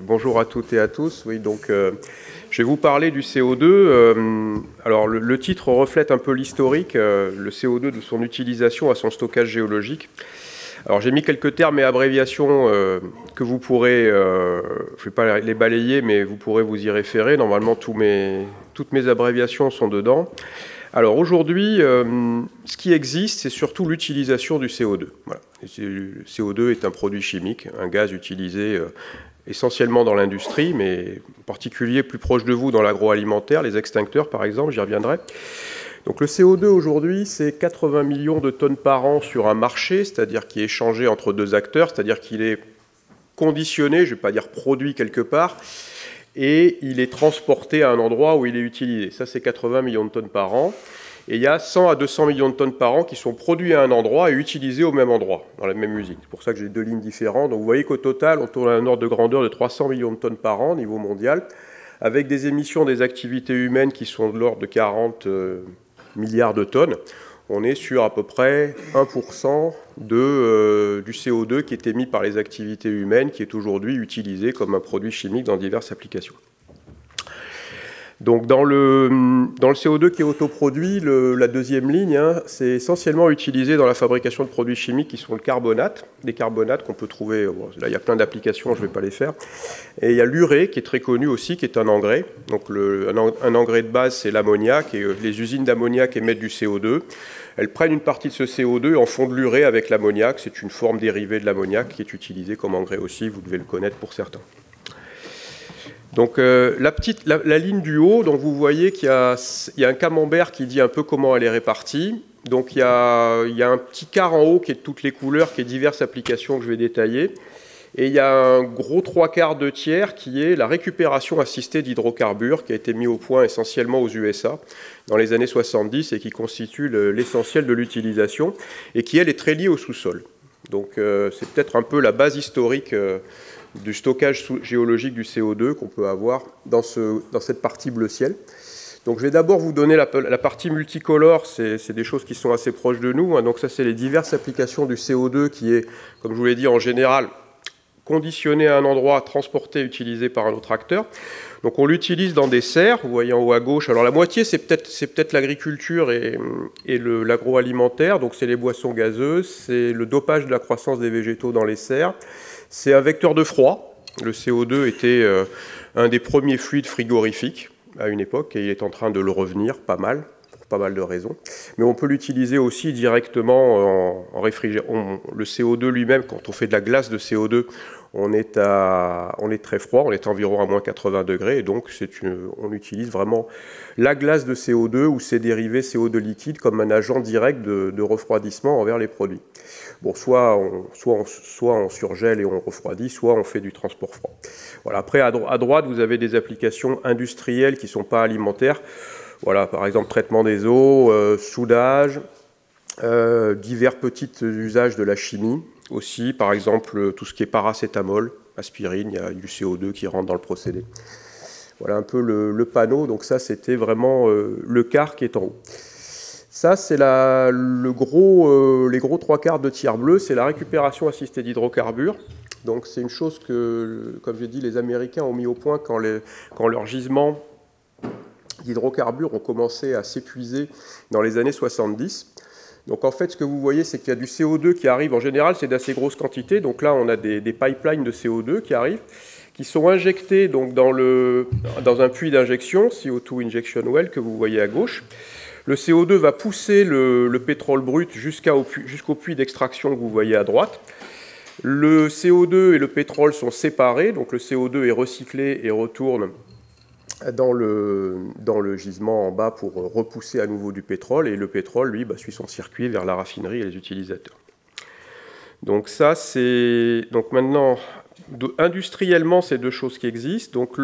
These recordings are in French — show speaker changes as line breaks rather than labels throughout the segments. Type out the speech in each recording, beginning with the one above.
bonjour à toutes et à tous. Oui, donc, je vais vous parler du CO2. Alors, le titre reflète un peu l'historique, le CO2 de son utilisation à son stockage géologique. Alors, j'ai mis quelques termes et abréviations que vous pourrez, je ne vais pas les balayer, mais vous pourrez vous y référer. Normalement, toutes mes abréviations sont dedans. Alors aujourd'hui, ce qui existe, c'est surtout l'utilisation du CO2. Voilà. Le CO2 est un produit chimique, un gaz utilisé essentiellement dans l'industrie, mais en particulier plus proche de vous dans l'agroalimentaire, les extincteurs par exemple, j'y reviendrai. Donc le CO2 aujourd'hui, c'est 80 millions de tonnes par an sur un marché, c'est-à-dire qui est échangé entre deux acteurs, c'est-à-dire qu'il est conditionné, je ne vais pas dire produit quelque part, et il est transporté à un endroit où il est utilisé. Ça, c'est 80 millions de tonnes par an. Et il y a 100 à 200 millions de tonnes par an qui sont produits à un endroit et utilisés au même endroit, dans la même usine. C'est pour ça que j'ai deux lignes différentes. Donc vous voyez qu'au total, on tourne à un ordre de grandeur de 300 millions de tonnes par an au niveau mondial, avec des émissions des activités humaines qui sont de l'ordre de 40 milliards de tonnes. On est sur à peu près 1% du CO2 qui est émis par les activités humaines, qui est aujourd'hui utilisé comme un produit chimique dans diverses applications. Donc dans le CO2 qui est autoproduit, la deuxième ligne, c'est essentiellement utilisé dans la fabrication de produits chimiques qui sont le carbonate, des carbonates qu'on peut trouver, bon, là il y a plein d'applications, je ne vais pas les faire, et il y a l'urée qui est très connu aussi, qui est un engrais. Donc un engrais de base, c'est l'ammoniac, et les usines d'ammoniac émettent du CO2. Elles prennent une partie de ce CO2 et en font de l'urée avec l'ammoniac. C'est une forme dérivée de l'ammoniac qui est utilisée comme engrais aussi, vous devez le connaître pour certains. Donc la ligne du haut, donc vous voyez qu'il y a un camembert qui dit un peu comment elle est répartie. Donc il y a un petit quart en haut qui est de toutes les couleurs, qui est diverses applications que je vais détailler. Et il y a un gros 3/4 de tiers qui est la récupération assistée d'hydrocarbures qui a été mis au point essentiellement aux USA dans les années 70 et qui constitue l'essentiel de l'utilisation et qui, elle, est très liée au sous-sol. Donc c'est peut-être un peu la base historique du stockage géologique du CO2 qu'on peut avoir dans cette partie bleu ciel. Donc je vais d'abord vous donner la partie multicolore, c'est des choses qui sont assez proches de nous. Donc ça, c'est les diverses applications du CO2 qui est, comme je vous l'ai dit, en général, conditionné à un endroit, transporté, utilisé par un autre acteur. Donc on l'utilise dans des serres, vous voyez en haut à gauche. Alors la moitié, c'est peut-être l'agriculture et l'agroalimentaire, donc c'est les boissons gazeuses, c'est le dopage de la croissance des végétaux dans les serres. C'est un vecteur de froid. Le CO2 était un des premiers fluides frigorifiques à une époque, et il est en train de le revenir pas mal, pour pas mal de raisons. Mais on peut l'utiliser aussi directement en réfrigérant. Le CO2 lui-même, quand on fait de la glace de CO2, on est très froid, on est environ à moins 80 degrés, et donc on utilise vraiment la glace de CO2 ou ses dérivés CO2 liquide comme un agent direct de refroidissement envers les produits. Bon, soit on surgèle et on refroidit, soit on fait du transport froid. Voilà. Après, à droite, vous avez des applications industrielles qui ne sont pas alimentaires. Voilà, par exemple, traitement des eaux, soudage, divers petits usages de la chimie aussi, par exemple, tout ce qui est paracétamol, aspirine, il y a du CO2 qui rentre dans le procédé. Voilà un peu le panneau. Donc ça, c'était vraiment le quart qui est en haut. Ça, c'est les gros 3/4 de tiers bleu, c'est la récupération assistée d'hydrocarbures. Donc c'est une chose que, comme j'ai dit, les Américains ont mis au point quand leurs gisements d'hydrocarbures ont commencé à s'épuiser dans les années 70. Donc en fait, ce que vous voyez, c'est qu'il y a du CO2 qui arrive. En général, c'est d'assez grosses quantités. Donc là, on a des pipelines de CO2 qui arrivent, qui sont injectés donc, dans un puits d'injection, CO2 Injection Well, que vous voyez à gauche. Le CO2 va pousser le pétrole brut jusqu'au puits d'extraction que vous voyez à droite. Le CO2 et le pétrole sont séparés, donc le CO2 est recyclé et retourne dans le gisement en bas pour repousser à nouveau du pétrole, et le pétrole, lui, suit son circuit vers la raffinerie et les utilisateurs. Donc ça, c'est... Donc maintenant, industriellement, c'est deux choses qui existent. Donc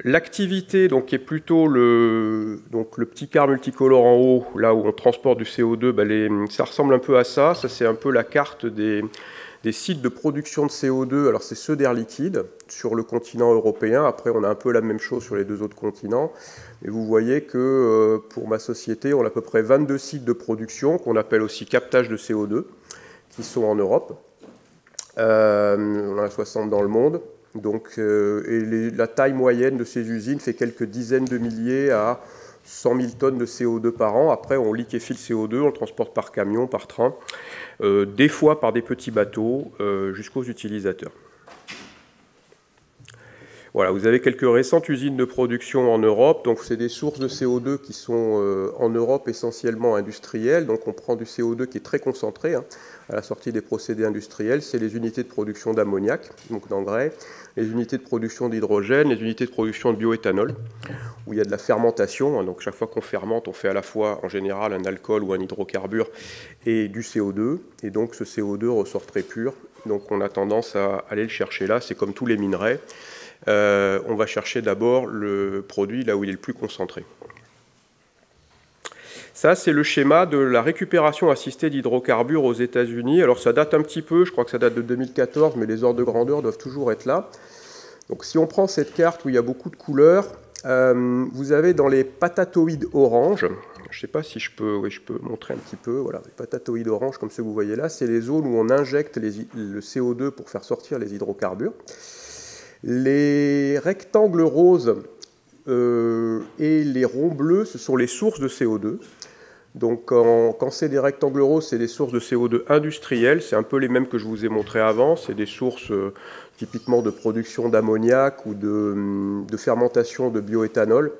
l'activité, donc, qui est plutôt le petit quart multicolore en haut, là où on transporte du CO2, ça ressemble un peu à ça. Ça, c'est un peu la carte des sites de production de CO2. Alors, c'est ceux d'Air Liquide sur le continent européen. Après, on a un peu la même chose sur les deux autres continents. Et vous voyez que pour ma société, on a à peu près 22 sites de production, qu'on appelle aussi captage de CO2, qui sont en Europe. On en a 60 dans le monde. Donc, la taille moyenne de ces usines fait quelques dizaines de milliers à 100 000 tonnes de CO2 par an. Après, on liquéfie le CO2, on le transporte par camion, par train, des fois par des petits bateaux, jusqu'aux utilisateurs. Voilà, vous avez quelques récentes usines de production en Europe. Donc, c'est des sources de CO2 qui sont en Europe essentiellement industrielles. Donc, on prend du CO2 qui est très concentré à la sortie des procédés industriels. C'est les unités de production d'ammoniac, donc d'engrais, les unités de production d'hydrogène, les unités de production de bioéthanol, où il y a de la fermentation. Donc, chaque fois qu'on fermente, on fait à la fois, en général, un alcool ou un hydrocarbure et du CO2. Et donc, ce CO2 ressort très pur. Donc, on a tendance à aller le chercher là. C'est comme tous les minerais. On va chercher d'abord le produit là où il est le plus concentré. Ça, c'est le schéma de la récupération assistée d'hydrocarbures aux États-Unis. Alors, ça date un petit peu, je crois que ça date de 2014, mais les ordres de grandeur doivent toujours être là. Donc, si on prend cette carte où il y a beaucoup de couleurs, vous avez dans les patatoïdes orange, je ne sais pas si je peux montrer un petit peu, voilà, les patatoïdes orange comme ceux que vous voyez là, c'est les zones où on injecte le CO2 pour faire sortir les hydrocarbures. Les rectangles roses et les ronds bleus, ce sont les sources de CO2. Donc quand c'est des rectangles roses, c'est des sources de CO2 industrielles. C'est un peu les mêmes que je vous ai montré avant. C'est des sources typiquement de production d'ammoniac ou de fermentation de bioéthanol,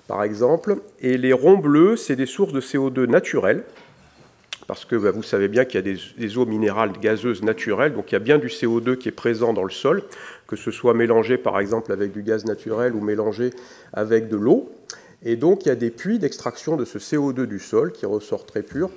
par exemple. Et les ronds bleus, c'est des sources de CO2 naturelles. Parce que vous savez bien qu'il y a des eaux minérales gazeuses naturelles, donc il y a bien du CO2 qui est présent dans le sol, que ce soit mélangé par exemple avec du gaz naturel ou mélangé avec de l'eau. Et donc il y a des puits d'extraction de ce CO2 du sol qui ressort très pur.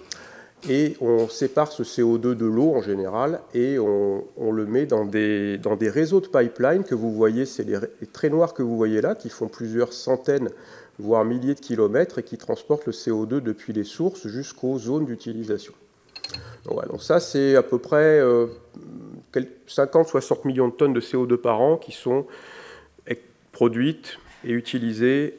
Et on sépare ce CO2 de l'eau en général et on le met dans des réseaux de pipeline que vous voyez, c'est les traits noirs que vous voyez là, qui font plusieurs centaines voire milliers de kilomètres, et qui transportent le CO2 depuis les sources jusqu'aux zones d'utilisation. Donc, voilà, donc ça, c'est à peu près 50-60 millions de tonnes de CO2 par an qui sont produites et utilisées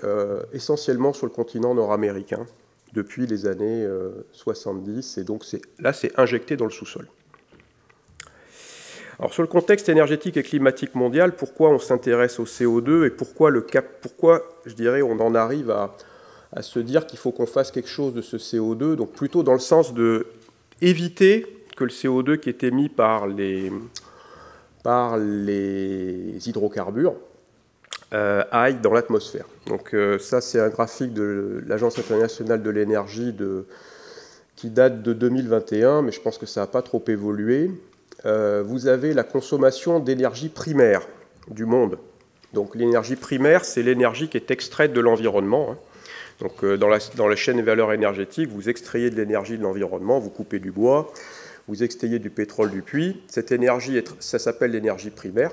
essentiellement sur le continent nord-américain depuis les années 70, et donc là, c'est injecté dans le sous-sol. Alors, sur le contexte énergétique et climatique mondial, pourquoi on s'intéresse au CO2 et pourquoi, je dirais, on en arrive à se dire qu'il faut qu'on fasse quelque chose de ce CO2, donc plutôt dans le sens d'éviter que le CO2 qui est émis par les hydrocarbures aille dans l'atmosphère. Donc ça, c'est un graphique de l'Agence internationale de l'énergie qui date de 2021, mais je pense que ça n'a pas trop évolué. Vous avez la consommation d'énergie primaire du monde. Donc l'énergie primaire, c'est l'énergie qui est extraite de l'environnement. Donc dans la chaîne de valeur énergétique, vous extrayez de l'énergie de l'environnement, vous coupez du bois, vous extrayez du pétrole du puits. Cette énergie, ça s'appelle l'énergie primaire.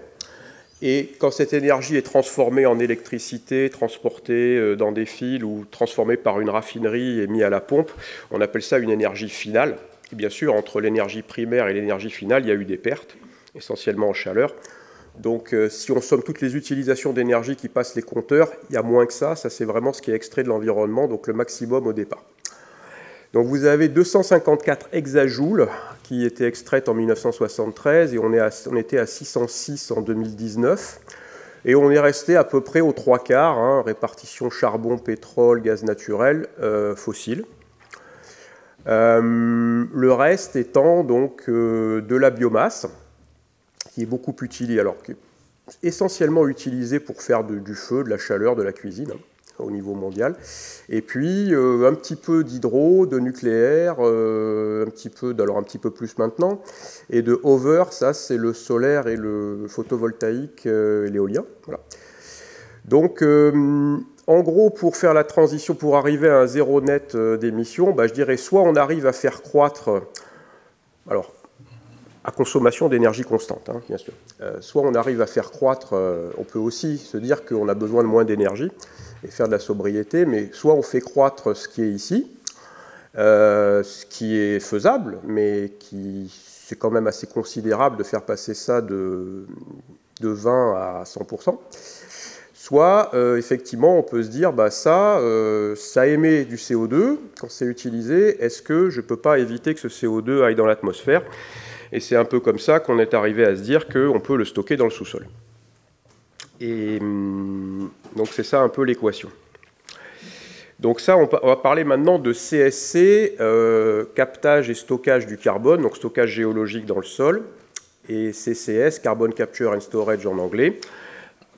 Et quand cette énergie est transformée en électricité, transportée dans des fils ou transformée par une raffinerie et mise à la pompe, on appelle ça une énergie finale. Et bien sûr, entre l'énergie primaire et l'énergie finale, il y a eu des pertes, essentiellement en chaleur. Donc, si on somme toutes les utilisations d'énergie qui passent les compteurs, il y a moins que ça. Ça, c'est vraiment ce qui est extrait de l'environnement, donc le maximum au départ. Donc, vous avez 254 hexajoules qui étaient extraites en 1973, et on était à 606 en 2019. Et on est resté à peu près aux 3/4, répartition charbon, pétrole, gaz naturel, fossile. Le reste étant donc de la biomasse, qui est beaucoup utilisée, alors qui est essentiellement utilisée pour faire du feu, de la chaleur, de la cuisine au niveau mondial, et puis un petit peu d'hydro, de nucléaire, un petit peu plus maintenant, et de over, ça c'est le solaire et le photovoltaïque et l'éolien. Voilà. Donc en gros, pour faire la transition, pour arriver à un zéro net d'émissions, je dirais soit on arrive à faire croître, alors à consommation d'énergie constante, bien sûr, soit on arrive à faire croître, on peut aussi se dire qu'on a besoin de moins d'énergie et faire de la sobriété, mais soit on fait croître ce qui est ici, ce qui est faisable, mais c'est quand même assez considérable de faire passer ça de 20 à 100%. Soit, effectivement, on peut se dire, ça émet du CO2 quand c'est utilisé, est-ce que je ne peux pas éviter que ce CO2 aille dans l'atmosphère? Et c'est un peu comme ça qu'on est arrivé à se dire qu'on peut le stocker dans le sous-sol. Et donc c'est ça un peu l'équation. Donc ça, on va parler maintenant de CSC, captage et stockage du carbone, donc stockage géologique dans le sol, et CCS, Carbon Capture and Storage en anglais,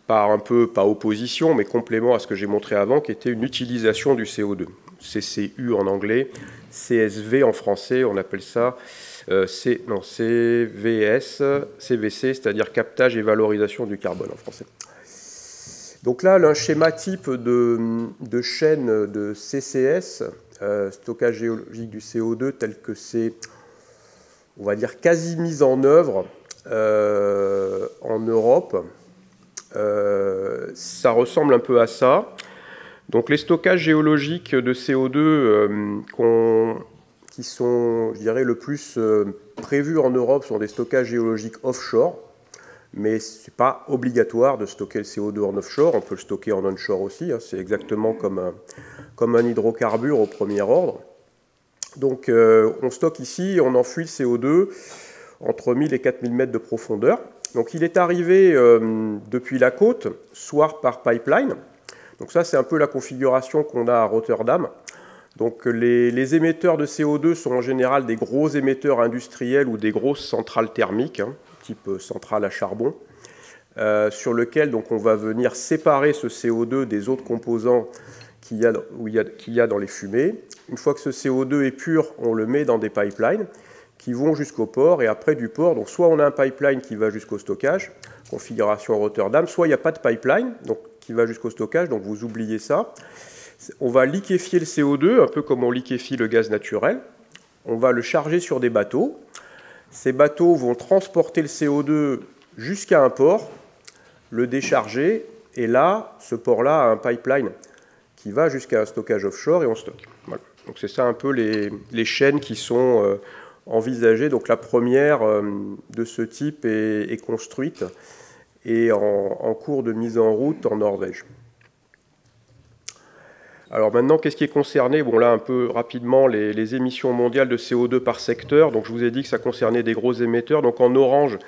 par opposition, mais complément à ce que j'ai montré avant, qui était une utilisation du CO2. CCU en anglais, CSV en français, on appelle ça CVS, CVC, c'est-à-dire captage et valorisation du carbone en français. Donc là, un schéma type de chaîne de CCS, stockage géologique du CO2, tel que c'est, on va dire, quasi mis en œuvre en Europe. Ça ressemble un peu à ça. Donc les stockages géologiques de CO2 qui sont, je dirais, le plus prévus en Europe sont des stockages géologiques offshore, mais ce n'est pas obligatoire de stocker le CO2 en offshore, on peut le stocker en onshore aussi, hein. C'est exactement comme un hydrocarbure au premier ordre. Donc on stocke ici, on enfouit le CO2 entre 1000 et 4000 mètres de profondeur. Donc il est arrivé depuis la côte, soit par pipeline. Donc ça, c'est un peu la configuration qu'on a à Rotterdam. Donc les émetteurs de CO2 sont en général des gros émetteurs industriels ou des grosses centrales thermiques, hein, type centrale à charbon, sur lequel donc, on va venir séparer ce CO2 des autres composants qu'il y a dans les fumées. Une fois que ce CO2 est pur, on le met dans des pipelines qui vont jusqu'au port, et après du port, donc soit on a un pipeline qui va jusqu'au stockage, configuration Rotterdam, soit il n'y a pas de pipeline donc, qui va jusqu'au stockage, donc vous oubliez ça. On va liquéfier le CO2, un peu comme on liquéfie le gaz naturel. On va le charger sur des bateaux. Ces bateaux vont transporter le CO2 jusqu'à un port, le décharger, et là, ce port-là a un pipeline qui va jusqu'à un stockage offshore et on stocke. Voilà. Donc c'est ça un peu les chaînes qui sont envisagées. Donc la première de ce type est construite et en cours de mise en route en Norvège. Alors maintenant, qu'est-ce qui est concerné? Bon là, un peu rapidement, les émissions mondiales de CO2 par secteur. Donc je vous ai dit que ça concernait des gros émetteurs. Donc en orange,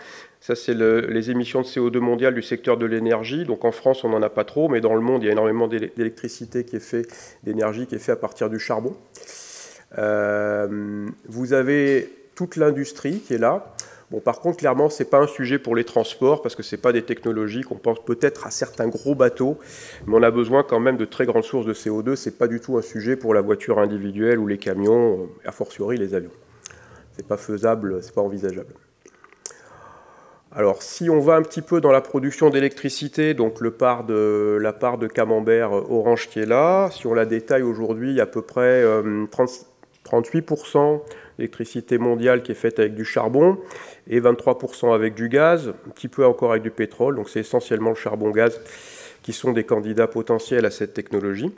ça c'est les émissions de CO2 mondiales du secteur de l'énergie. Donc en France, on n'en a pas trop, mais dans le monde, il y a énormément d'électricité d'énergie qui est fait à partir du charbon. Vous avez toute l'industrie qui est là. Bon, par contre, clairement, ce n'est pas un sujet pour les transports, parce que ce n'est pas des technologies qu'on pense peut-être à certains gros bateaux, mais on a besoin quand même de très grandes sources de CO2. Ce n'est pas du tout un sujet pour la voiture individuelle ou les camions, a fortiori les avions. Ce n'est pas faisable, ce n'est pas envisageable. Alors, si on va un petit peu dans la production d'électricité, donc la part de camembert orange qui est là, si on la détaille aujourd'hui, il y a à peu près 38% d'électricité mondiale qui est faite avec du charbon et 23% avec du gaz, un petit peu encore avec du pétrole. Donc c'est essentiellement le charbon-gaz qui sont des candidats potentiels à cette technologie.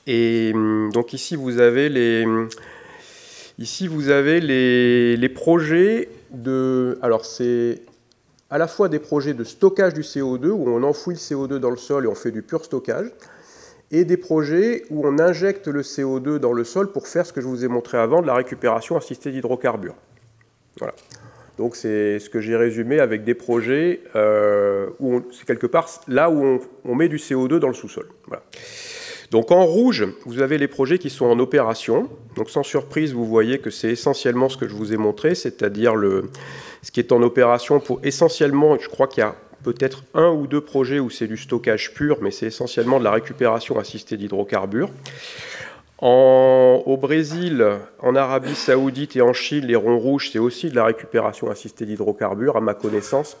Et donc ici vous avez les projets de... Alors c'est à la fois des projets de stockage du CO2 où on enfouit le CO2 dans le sol et on fait du pur stockage, et des projets où on injecte le CO2 dans le sol pour faire ce que je vous ai montré avant, de la récupération assistée d'hydrocarbures. Voilà. Donc c'est ce que j'ai résumé avec des projets où c'est quelque part là où on met du CO2 dans le sous-sol. Voilà. Donc en rouge, vous avez les projets qui sont en opération. Donc sans surprise, vous voyez que c'est essentiellement ce que je vous ai montré, c'est-à-dire ce qui est en opération pour essentiellement, je crois qu'il y a peut-être un ou deux projets où c'est du stockage pur, mais c'est essentiellement de la récupération assistée d'hydrocarbures. Au Brésil, en Arabie Saoudite et en Chine, les ronds rouges, c'est aussi de la récupération assistée d'hydrocarbures, à ma connaissance.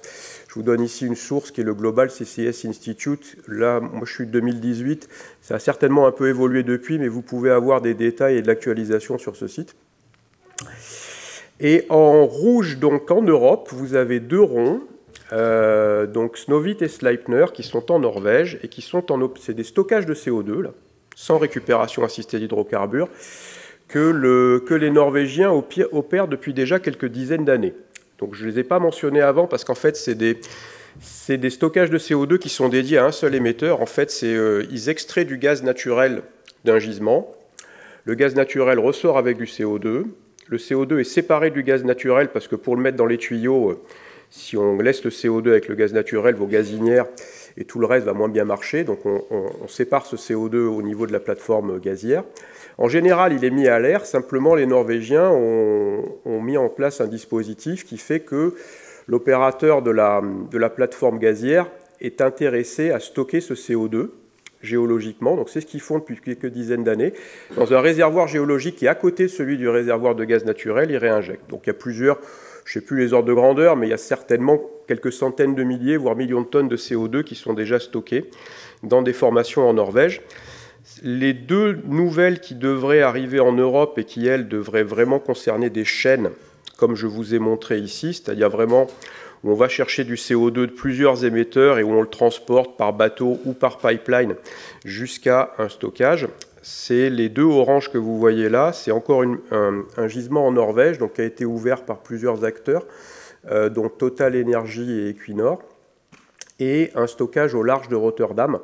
Je vous donne ici une source qui est le Global CCS Institute. Là, moi je suis de 2018. Ça a certainement un peu évolué depuis, mais vous pouvez avoir des détails et de l'actualisation sur ce site. Et en rouge, donc en Europe, vous avez deux ronds. Donc Snøhvit et Sleipner qui sont en Norvège et qui sont c'est des stockages de CO2 là, sans récupération assistée d'hydrocarbures que les Norvégiens opèrent depuis déjà quelques dizaines d'années. Donc je ne les ai pas mentionnés avant parce qu'en fait c'est des stockages de CO2 qui sont dédiés à un seul émetteur. En fait ils extraient du gaz naturel d'un gisement. Le gaz naturel ressort avec du CO2. Le CO2 est séparé du gaz naturel parce que pour le mettre dans les tuyaux, Si on laisse le CO2 avec le gaz naturel, vos gazinières et tout le reste va moins bien marcher. Donc on sépare ce CO2 au niveau de la plateforme gazière. En général, il est mis à l'air. Simplement, les Norvégiens ont mis en place un dispositif qui fait que l'opérateur de la plateforme gazière est intéressé à stocker ce CO2 géologiquement. Donc c'est ce qu'ils font depuis quelques dizaines d'années. Dans un réservoir géologique qui est à côté de celui du réservoir de gaz naturel, ils réinjectent. Donc il y a plusieurs, je ne sais plus les ordres de grandeur, mais il y a certainement quelques centaines de milliers, voire millions de tonnes de CO2 qui sont déjà stockées dans des formations en Norvège. Les deux nouvelles qui devraient arriver en Europe et qui, elles, devraient vraiment concerner des chaînes, comme je vous ai montré ici, c'est-à-dire vraiment où on va chercher du CO2 de plusieurs émetteurs et où on le transporte par bateau ou par pipeline jusqu'à un stockage. C'est les deux oranges que vous voyez là. C'est encore un gisement en Norvège donc, qui a été ouvert par plusieurs acteurs, dont Total Energy et Equinor, et un stockage au large de Rotterdam,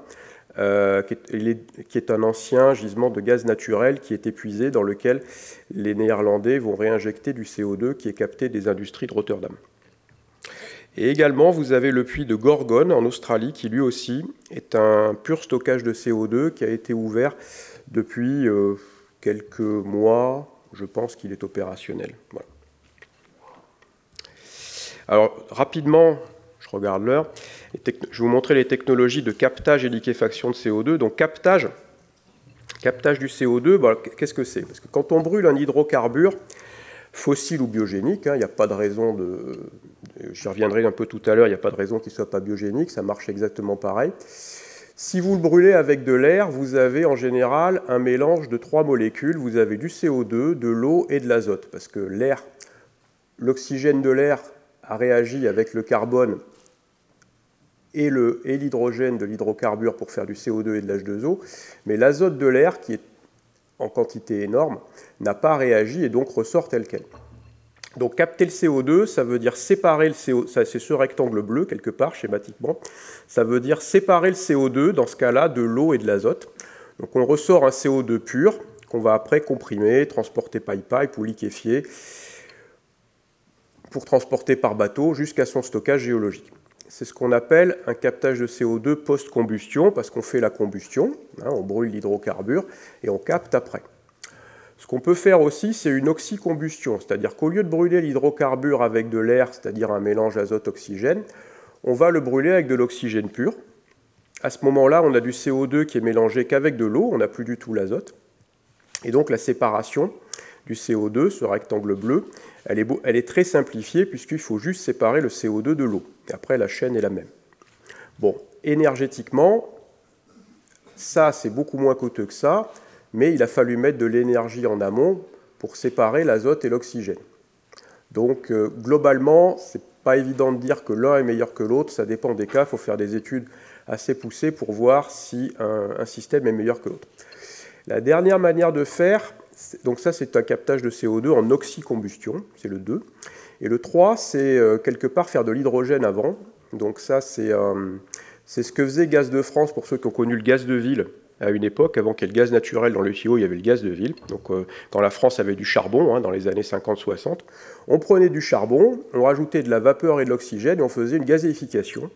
qui est un ancien gisement de gaz naturel qui est épuisé, dans lequel les Néerlandais vont réinjecter du CO2 qui est capté des industries de Rotterdam. Et également, vous avez le puits de Gorgon en Australie, qui lui aussi est un pur stockage de CO2 qui a été ouvert depuis quelques mois. Je pense qu'il est opérationnel. Voilà. Alors, rapidement, je regarde l'heure, je vais vous montrer les technologies de captage et liquéfaction de CO2. Donc, captage du CO2, bah, qu'est-ce que c'est? Parce que quand on brûle un hydrocarbure, fossile ou biogénique, il n'y a pas de raison j'y reviendrai un peu tout à l'heure, il n'y a pas de raison qu'il ne soit pas biogénique, ça marche exactement pareil. Si vous le brûlez avec de l'air, vous avez en général un mélange de 3 molécules. Vous avez du CO2, de l'eau et de l'azote, parce que l'oxygène de l'air a réagi avec le carbone et l'hydrogène de l'hydrocarbure pour faire du CO2 et de l'H2O, mais l'azote de l'air, qui est en quantité énorme, n'a pas réagi et donc ressort tel quel. Donc capter le CO2, ça veut dire séparer le CO2, c'est ce rectangle bleu quelque part schématiquement, ça veut dire séparer le CO2 dans ce cas-là de l'eau et de l'azote. Donc on ressort un CO2 pur qu'on va après comprimer, transporter pipe ou liquéfier pour transporter par bateau jusqu'à son stockage géologique. C'est ce qu'on appelle un captage de CO2 post-combustion parce qu'on fait la combustion, on brûle l'hydrocarbure et on capte après. Ce qu'on peut faire aussi, c'est une oxycombustion, c'est-à-dire qu'au lieu de brûler l'hydrocarbure avec de l'air, c'est-à-dire un mélange azote-oxygène, on va le brûler avec de l'oxygène pur. À ce moment-là, on a du CO2 qui est mélangé qu'avec de l'eau, on n'a plus du tout l'azote. Et donc la séparation du CO2, ce rectangle bleu, elle est très simplifiée puisqu'il faut juste séparer le CO2 de l'eau. Et après, la chaîne est la même. Bon, énergétiquement, ça, c'est beaucoup moins coûteux que ça, mais il a fallu mettre de l'énergie en amont pour séparer l'azote et l'oxygène. Donc, globalement, ce n'est pas évident de dire que l'un est meilleur que l'autre, ça dépend des cas, il faut faire des études assez poussées pour voir si un système est meilleur que l'autre. La dernière manière de faire, donc ça c'est un captage de CO2 en oxycombustion, c'est le 2. Et le 3, c'est quelque part faire de l'hydrogène avant. Donc ça c'est ce que faisait Gaz de France pour ceux qui ont connu le gaz de ville à une époque, avant qu'il y ait le gaz naturel dans le tuyau, il y avait le gaz de ville. Donc quand la France avait du charbon, dans les années 50-60, on prenait du charbon, on rajoutait de la vapeur et de l'oxygène et on faisait une gazéification.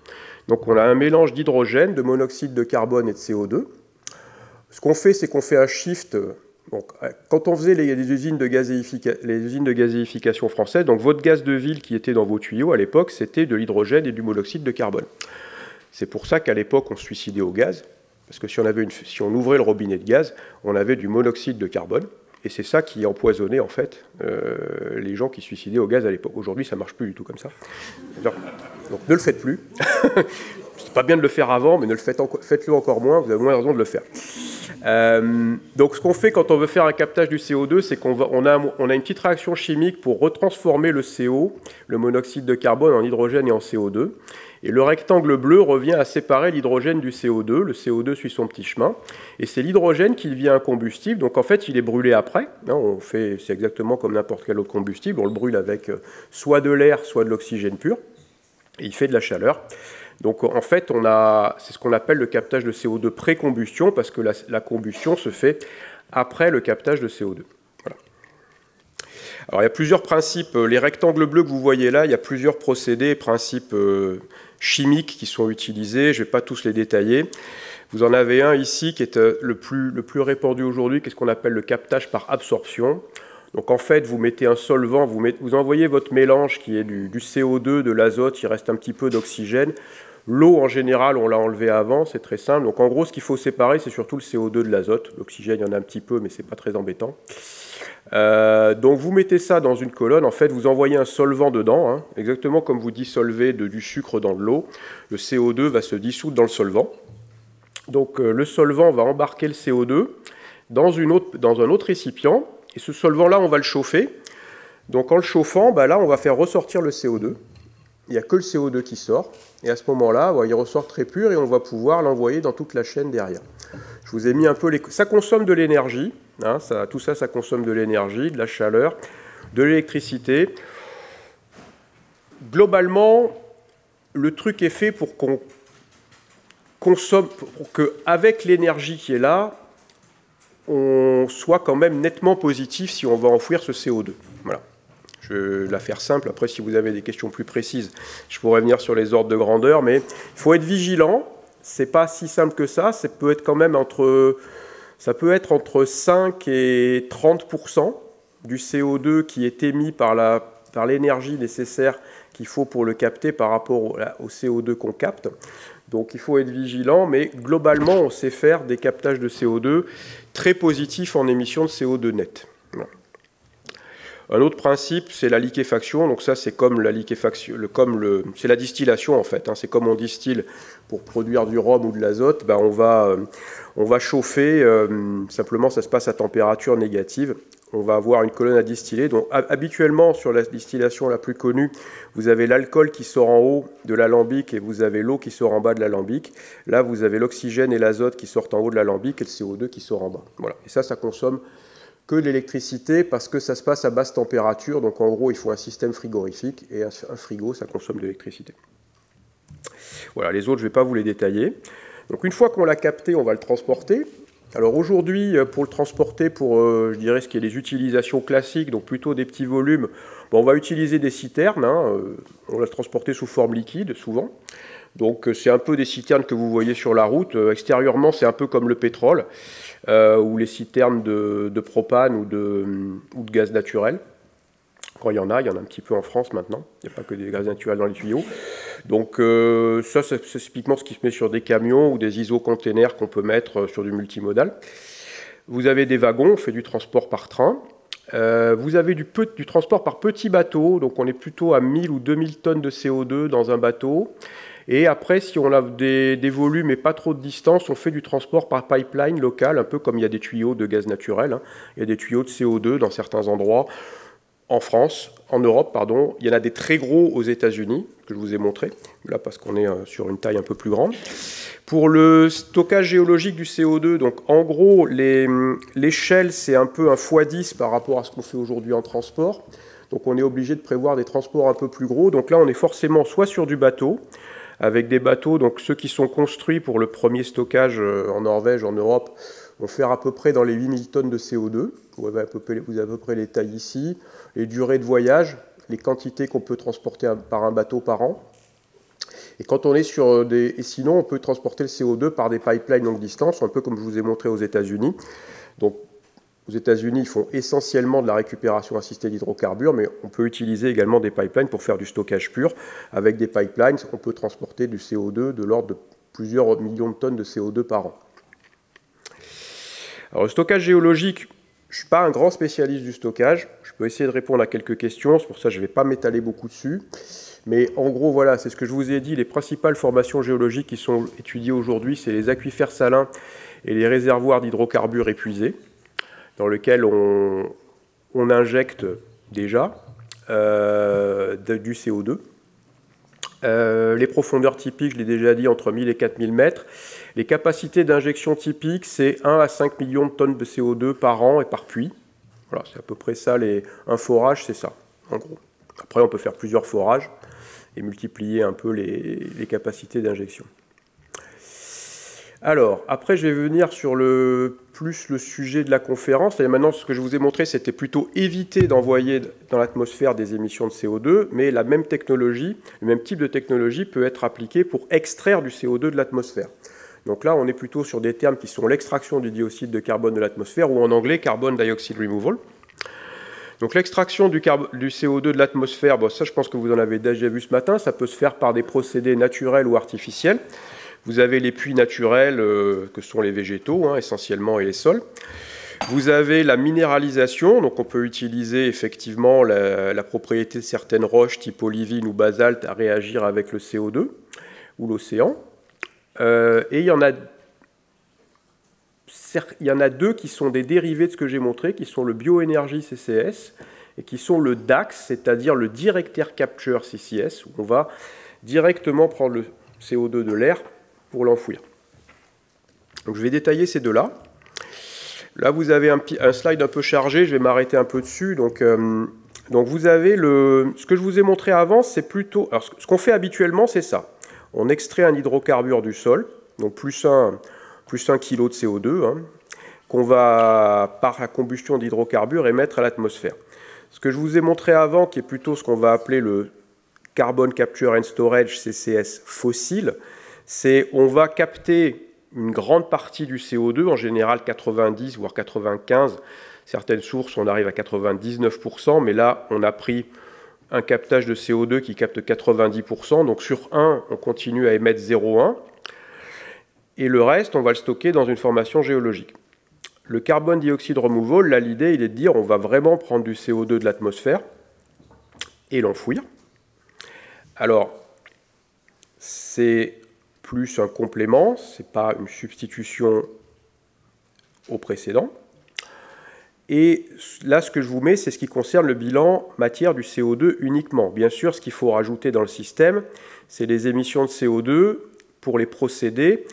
Donc on a un mélange d'hydrogène, de monoxyde de carbone et de CO2. Ce qu'on fait, c'est qu'on fait un shift. Donc, quand on faisait les usines de gazéification françaises, donc votre gaz de ville qui était dans vos tuyaux à l'époque, c'était de l'hydrogène et du monoxyde de carbone. C'est pour ça qu'à l'époque, on se suicidait au gaz, parce que si on ouvrait le robinet de gaz, on avait du monoxyde de carbone, et c'est ça qui empoisonnait en fait les gens qui se suicidaient au gaz à l'époque. Aujourd'hui, ça ne marche plus du tout comme ça. Donc ne le faites plus. C'est pas bien de le faire avant, mais faites-le encore moins, vous avez moins raison de le faire. Donc ce qu'on fait quand on veut faire un captage du CO2, c'est qu'on a une petite réaction chimique pour retransformer le CO, le monoxyde de carbone, en hydrogène et en CO2. Et le rectangle bleu revient à séparer l'hydrogène du CO2. Le CO2 suit son petit chemin. Et c'est l'hydrogène qui devient un combustible. Donc en fait, il est brûlé après. C'est exactement comme n'importe quel autre combustible. On le brûle avec soit de l'air, soit de l'oxygène pur. Et il fait de la chaleur. Donc en fait, c'est ce qu'on appelle le captage de CO2 pré-combustion, parce que la combustion se fait après le captage de CO2. Voilà. Alors il y a plusieurs principes, les rectangles bleus que vous voyez là, il y a plusieurs procédés et principes chimiques qui sont utilisés, je ne vais pas tous les détailler. Vous en avez un ici qui est le plus répandu aujourd'hui, qui est ce qu'on appelle le captage par absorption. Donc en fait, vous mettez un solvant, vous envoyez votre mélange qui est du CO2, de l'azote, il reste un petit peu d'oxygène. L'eau, en général, on l'a enlevé avant, c'est très simple. Donc en gros, ce qu'il faut séparer, c'est surtout le CO2 de l'azote. L'oxygène, il y en a un petit peu, mais ce n'est pas très embêtant. Donc vous mettez ça dans une colonne, en fait, vous envoyez un solvant dedans, hein, exactement comme vous dissolvez du sucre dans de l'eau. Le CO2 va se dissoudre dans le solvant. Donc le solvant va embarquer le CO2 dans un autre récipient. Et ce solvant-là, on va le chauffer. Donc en le chauffant, là, on va faire ressortir le CO2. Il n'y a que le CO2 qui sort. Et à ce moment-là, il ressort très pur et on va pouvoir l'envoyer dans toute la chaîne derrière. Je vous ai mis un peu les... Ça consomme de l'énergie. Hein, tout ça, ça consomme de l'énergie, de la chaleur, de l'électricité. Globalement, le truc est fait pour qu'on consomme, pour qu'avec l'énergie qui est là, on soit quand même nettement positif si on va enfouir ce CO2. Voilà. Je vais la faire simple. Après, si vous avez des questions plus précises, je pourrais venir sur les ordres de grandeur. Mais il faut être vigilant. Ce n'est pas si simple que ça. Ça peut être quand même entre 5 et 30% du CO2 qui est émis par l'énergie nécessaire qu'il faut pour le capter par rapport au CO2 qu'on capte. Donc il faut être vigilant, mais globalement, on sait faire des captages de CO2 très positifs en émission de CO2 net. Voilà. Un autre principe, c'est la liquéfaction. Donc ça, c'est comme la liquéfaction, c'est la distillation en fait. Hein. C'est comme on distille pour produire du rhum ou de l'azote. On va chauffer. Simplement, ça se passe à température négative. On va avoir une colonne à distiller. Donc habituellement, sur la distillation la plus connue, vous avez l'alcool qui sort en haut de l'alambic et vous avez l'eau qui sort en bas de l'alambic. Là, vous avez l'oxygène et l'azote qui sortent en haut de l'alambic et le CO2 qui sort en bas. Voilà. Et ça consomme que de l'électricité parce que ça se passe à basse température. Donc en gros, il faut un système frigorifique et un frigo, ça consomme de l'électricité. Voilà, les autres, je ne vais pas vous les détailler. Donc une fois qu'on l'a capté, on va le transporter. Alors aujourd'hui, pour le transporter, je dirais ce qui est les utilisations classiques, donc plutôt des petits volumes, on va utiliser des citernes. Hein, on va le transporter sous forme liquide, souvent. Donc c'est un peu des citernes que vous voyez sur la route. Extérieurement, c'est un peu comme le pétrole, ou les citernes de propane ou de gaz naturel. Quand il y en a un petit peu en France maintenant. Il n'y a pas que des gaz naturels dans les tuyaux. Donc ça, c'est typiquement ce qui se met sur des camions ou des iso-containers qu'on peut mettre sur du multimodal. Vous avez des wagons, on fait du transport par train. Vous avez du transport par petit bateau, donc on est plutôt à 1000 ou 2000 tonnes de CO2 dans un bateau. Et après, si on a des volumes et pas trop de distance, on fait du transport par pipeline local, un peu comme il y a des tuyaux de gaz naturel. Hein. Il y a des tuyaux de CO2 dans certains endroits. En France, en Europe, pardon, il y en a des très gros aux États-Unis, que je vous ai montré, là parce qu'on est sur une taille un peu plus grande. Pour le stockage géologique du CO2, donc en gros, l'échelle, c'est un peu un x10 par rapport à ce qu'on fait aujourd'hui en transport. Donc on est obligé de prévoir des transports un peu plus gros. Donc là, on est forcément soit sur du bateau, avec des bateaux, donc ceux qui sont construits pour le premier stockage en Norvège, en Europe, vont faire à peu près dans les 8000 tonnes de CO2. Vous avez à peu près les tailles ici, les durées de voyage, les quantités qu'on peut transporter par un bateau par an. Et quand on est sur et sinon, on peut transporter le CO2 par des pipelines longue distance, un peu comme je vous ai montré aux États-Unis. Donc, aux États-Unis, ils font essentiellement de la récupération assistée d'hydrocarbures, mais on peut utiliser également des pipelines pour faire du stockage pur. Avec des pipelines, on peut transporter du CO2 de l'ordre de plusieurs millions de tonnes de CO2 par an. Alors, le stockage géologique, je ne suis pas un grand spécialiste du stockage. Je peux essayer de répondre à quelques questions. C'est pour ça que je ne vais pas m'étaler beaucoup dessus. Mais en gros, voilà, c'est ce que je vous ai dit. Les principales formations géologiques qui sont étudiées aujourd'hui, c'est les aquifères salins et les réservoirs d'hydrocarbures épuisés, dans lesquels on injecte déjà du CO2. Les profondeurs typiques, je l'ai déjà dit, entre 1000 et 4000 mètres. Les capacités d'injection typiques, c'est 1 à 5 millions de tonnes de CO2 par an et par puits. Voilà, c'est à peu près ça. Un forage, c'est ça, en gros. Après, on peut faire plusieurs forages et multiplier un peu les capacités d'injection. Alors, après, je vais venir sur plus le sujet de la conférence. Et maintenant, ce que je vous ai montré, c'était plutôt éviter d'envoyer dans l'atmosphère des émissions de CO2, mais la même technologie, le même type de technologie peut être appliqué pour extraire du CO2 de l'atmosphère. Donc là, on est plutôt sur des termes qui sont l'extraction du dioxyde de carbone de l'atmosphère, ou en anglais, carbon dioxide removal. Donc l'extraction du CO2 de l'atmosphère, bon, ça je pense que vous en avez déjà vu ce matin, ça peut se faire par des procédés naturels ou artificiels. Vous avez les puits naturels, que sont les végétaux, essentiellement, et les sols. Vous avez la minéralisation, donc on peut utiliser effectivement la propriété de certaines roches type olivine ou basalte à réagir avec le CO2 ou l'océan. Et il y en a deux qui sont des dérivés de ce que j'ai montré, qui sont le bioénergie CCS et qui sont le DAX, c'est-à-dire le Direct Air Capture CCS, où on va directement prendre le CO2 de l'air pour l'enfouir. Donc je vais détailler ces deux-là. Là, vous avez un slide un peu chargé, je vais m'arrêter un peu dessus. Donc vous avez ce que je vous ai montré avant, c'est plutôt... Alors, ce qu'on fait habituellement, c'est ça. On extrait un hydrocarbure du sol, donc plus 1 kg de CO2, qu'on va, par la combustion d'hydrocarbures, émettre à l'atmosphère. Ce que je vous ai montré avant, qui est plutôt ce qu'on va appeler le Carbon Capture and Storage, CCS fossile, c'est on va capter une grande partie du CO2, en général 90 voire 95, certaines sources on arrive à 99%, mais là on a pris un captage de CO2 qui capte 90%, donc sur 1 on continue à émettre 0,1, et le reste on va le stocker dans une formation géologique. Le carbon dioxide removal, là l'idée il est de dire on va vraiment prendre du CO2 de l'atmosphère et l'enfouir. Alors c'est plus un complément, ce n'est pas une substitution au précédent. Et là, ce que je vous mets, c'est ce qui concerne le bilan matière du CO2 uniquement. Bien sûr, ce qu'il faut rajouter dans le système, c'est les émissions de CO2 pour les procédés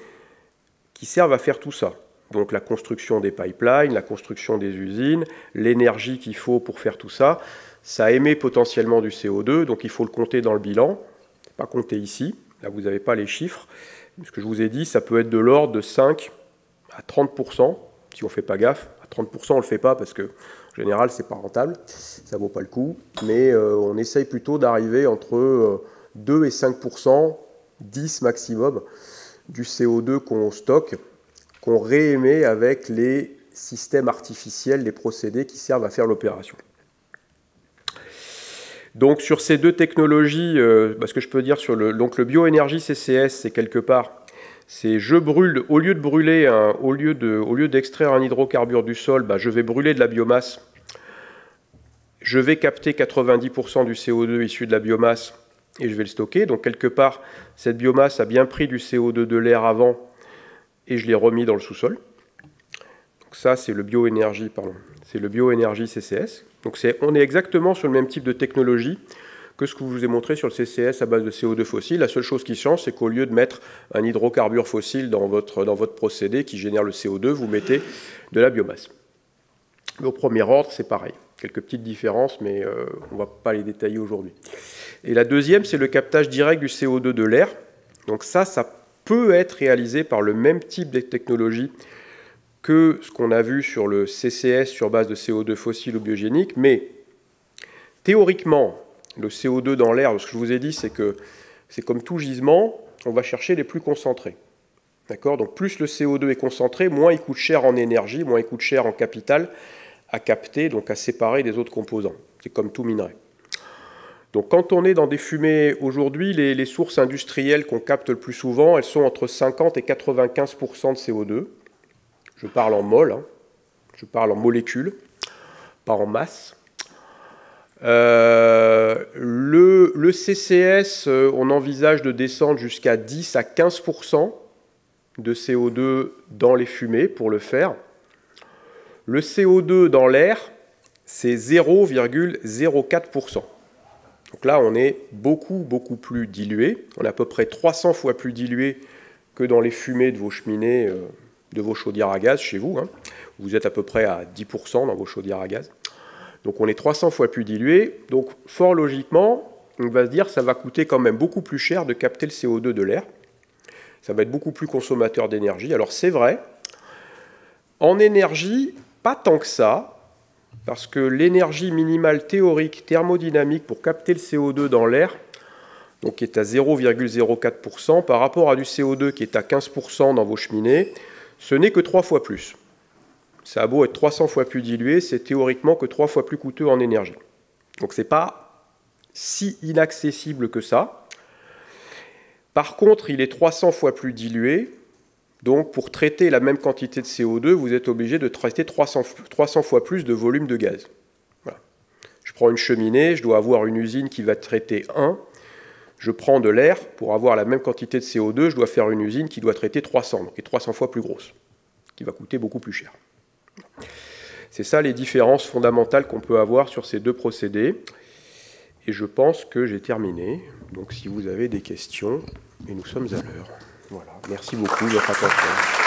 qui servent à faire tout ça. Donc la construction des pipelines, la construction des usines, l'énergie qu'il faut pour faire tout ça, ça émet potentiellement du CO2, donc il faut le compter dans le bilan, pas compter ici. Là, vous n'avez pas les chiffres. Ce que je vous ai dit, ça peut être de l'ordre de 5 à 30%, si on ne fait pas gaffe. À 30%, on ne le fait pas parce qu'en général, ce n'est pas rentable, ça ne vaut pas le coup. Mais on essaye plutôt d'arriver entre 2 et 5%, 10 maximum, du CO2 qu'on stocke, qu'on réémet avec les systèmes artificiels, les procédés qui servent à faire l'opération. Donc sur ces deux technologies, ce que je peux dire sur le bioénergie CCS, c'est quelque part, c'est je brûle, au lieu de brûler, au lieu d'extraire un hydrocarbure du sol, je vais brûler de la biomasse. Je vais capter 90% du CO2 issu de la biomasse et je vais le stocker. Donc quelque part, cette biomasse a bien pris du CO2 de l'air avant et je l'ai remis dans le sous-sol. Donc ça, c'est le bioénergie, c'est le bioénergie CCS. Donc on est exactement sur le même type de technologie que ce que je vous ai montré sur le CCS à base de CO2 fossile. La seule chose qui change, c'est qu'au lieu de mettre un hydrocarbure fossile dans votre procédé qui génère le CO2, vous mettez de la biomasse. Au premier ordre, c'est pareil. Quelques petites différences, mais on ne va pas les détailler aujourd'hui. Et la deuxième, c'est le captage direct du CO2 de l'air. Donc ça peut être réalisé par le même type de technologie que ce qu'on a vu sur le CCS sur base de CO2 fossile ou biogénique, mais théoriquement, le CO2 dans l'air, ce que je vous ai dit, c'est que c'est comme tout gisement, on va chercher les plus concentrés. D'accord ? Donc plus le CO2 est concentré, moins il coûte cher en énergie, moins il coûte cher en capital à capter, donc à séparer des autres composants. C'est comme tout minerai. Donc quand on est dans des fumées aujourd'hui, les sources industrielles qu'on capte le plus souvent, elles sont entre 50 et 95% de CO2. Je parle en mol, je parle en molécules, pas en masse. Le CCS, on envisage de descendre jusqu'à 10 à 15% de CO2 dans les fumées pour le faire. Le CO2 dans l'air, c'est 0,04%. Donc là, on est beaucoup plus dilué. On est à peu près 300 fois plus dilué que dans les fumées de vos cheminées, de vos chaudières à gaz chez vous. Vous êtes à peu près à 10% dans vos chaudières à gaz. Donc on est 300 fois plus dilué. Donc fort logiquement, on va se dire que ça va coûter quand même beaucoup plus cher de capter le CO2 de l'air. Ça va être beaucoup plus consommateur d'énergie. Alors c'est vrai, en énergie, pas tant que ça, parce que l'énergie minimale théorique thermodynamique pour capter le CO2 dans l'air, donc qui est à 0,04%, par rapport à du CO2 qui est à 15% dans vos cheminées, ce n'est que 3 fois plus. Ça a beau être 300 fois plus dilué, c'est théoriquement que 3 fois plus coûteux en énergie. Donc ce n'est pas si inaccessible que ça. Par contre, il est 300 fois plus dilué. Donc, pour traiter la même quantité de CO2, vous êtes obligé de traiter 300 fois plus de volume de gaz. Voilà. Je prends une cheminée, je dois avoir une usine qui va traiter 1. Je prends de l'air, pour avoir la même quantité de CO2, je dois faire une usine qui doit traiter 300, donc qui est 300 fois plus grosse, qui va coûter beaucoup plus cher. C'est ça les différences fondamentales qu'on peut avoir sur ces deux procédés. Et je pense que j'ai terminé. Donc si vous avez des questions, et nous sommes à l'heure. Voilà. Merci beaucoup de votre attention.